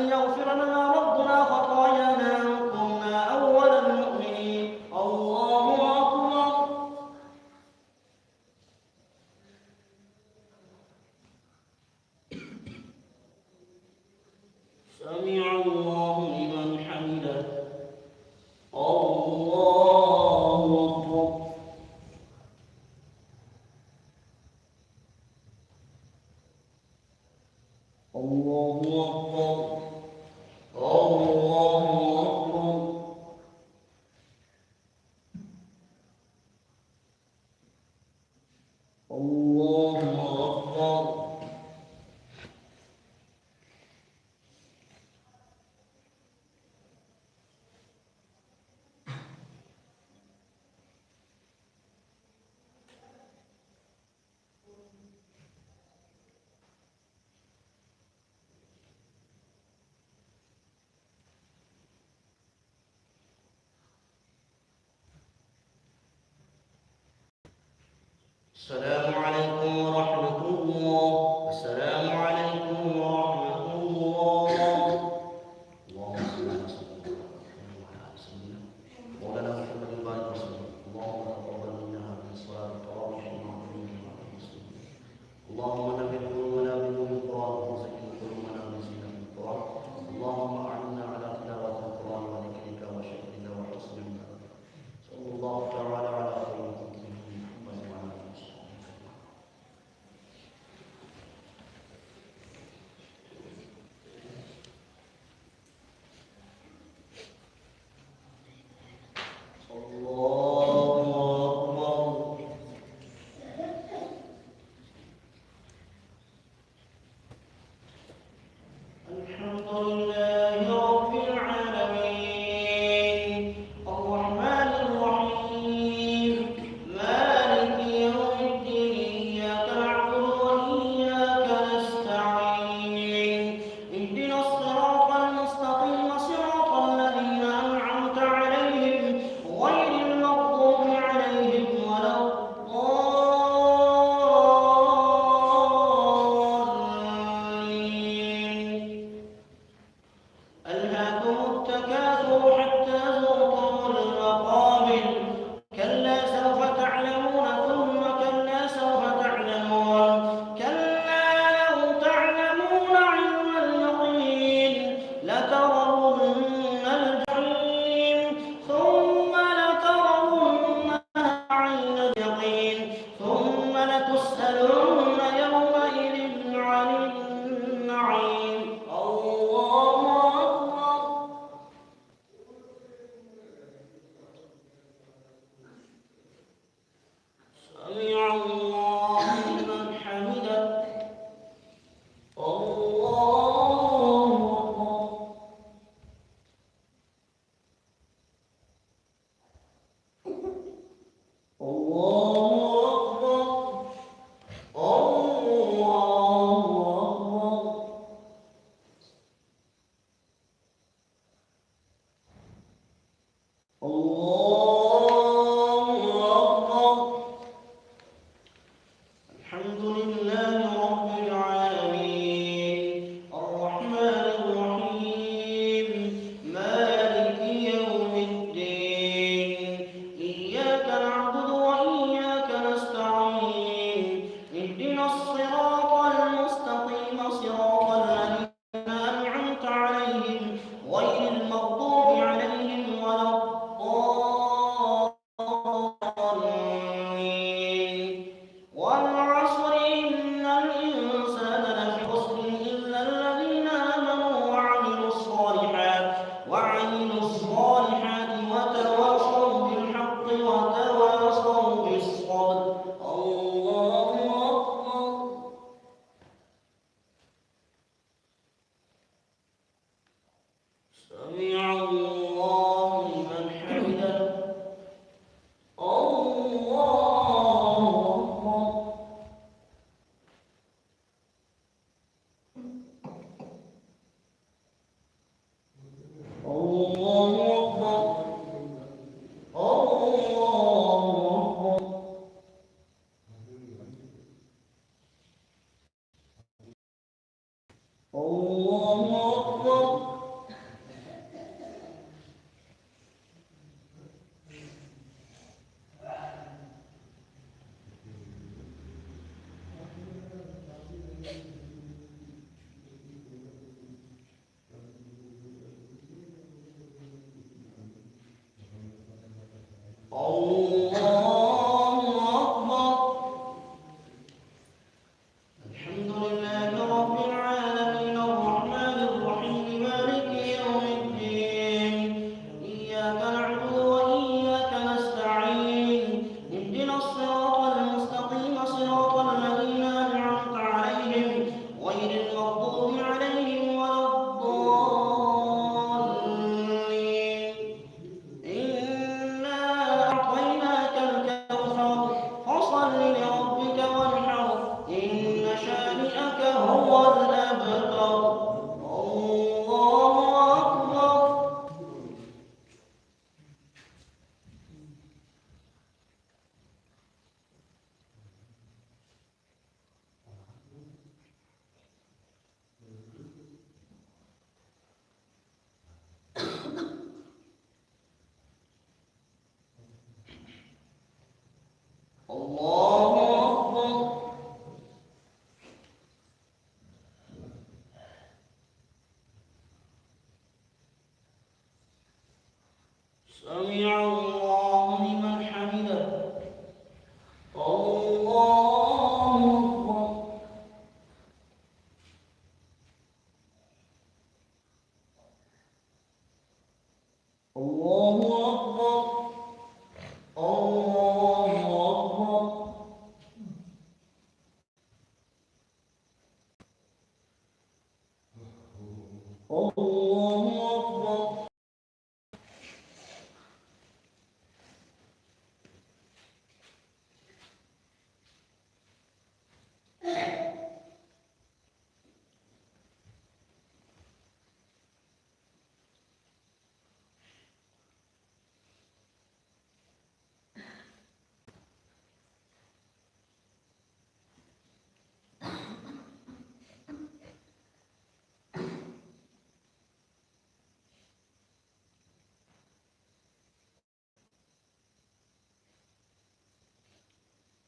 يغفر لنا ربنا خطايانا أن كنا أول المؤمنين. الله أكبر. سمع الله لمن حمده. الله أكبر. الله أكبر. الله أكبر. الله أكبر. السلام عليكم ورحمة الله. السلام عليكم ورحمة الله. اللهم صل على سيدنا محمد وعلى آل سيدنا مولانا محمد وبارك وسلم. اللهم تقبل منا هذه الصلاة التراويح المعظمين مع المسلمين. اللهم نبه قلوبنا بنور القرآن وزكي قلوبنا بزينة القرآن. اللهم أعنا على تلاوة القرآن وذكرك وشكرك وحسن عبادتك. صلى الله تعالى على خير خلقه محمد وعلى آله وصحبه. الحمد لله رب العالمين الرحمن الرحيم مالك يوم الدين إياك نعبد وإياك نستعين اهدنا الصراط المستقيم صراط الذين أنعمت عليهم غير المغضوب عليهم ولا الضالين. ألهاكم التكاثر حتى زرتم المقابر كلا سوف تعلمون ثم كلا سوف تعلمون كلا لو تعلمون علم اليقين لترون الجحيم ثم لترونها عين اليقين ثم لتسألن يومئذ عن النعيم. الله أكبر. سمع الله لمن حمده. الله أكبر. الله أكبر. الله أكبر. الله أكبر. الله أكبر. سمع الله لمن حمده. الله أكبر. الله أكبر. الله أكبر. الله أكبر.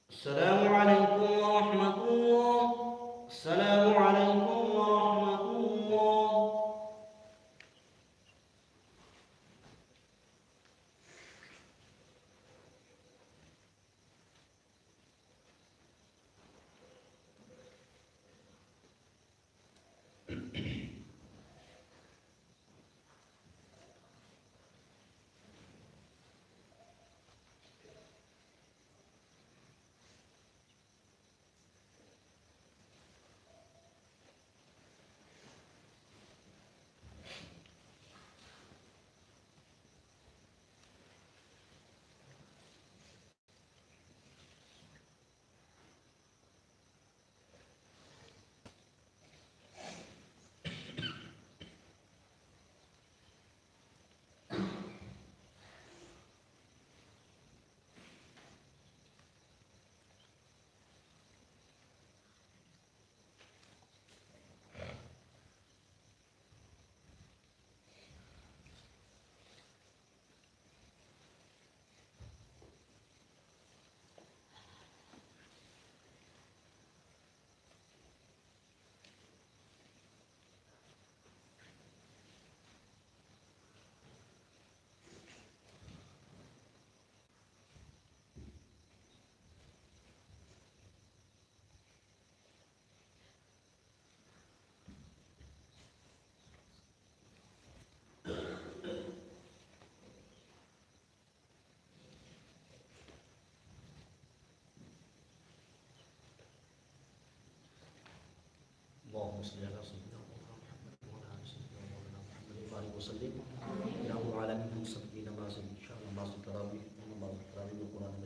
السلام عليكم ورحمة الله. السلام عليكم ورحمة الله. اللهم صل على سيدنا محمد وعلى ال سيدنا مولانا محمد وعلى وسلم. اللهم على من سبقنا ما زل ان شاء الله ما زل تراويح وما زل تراويح القران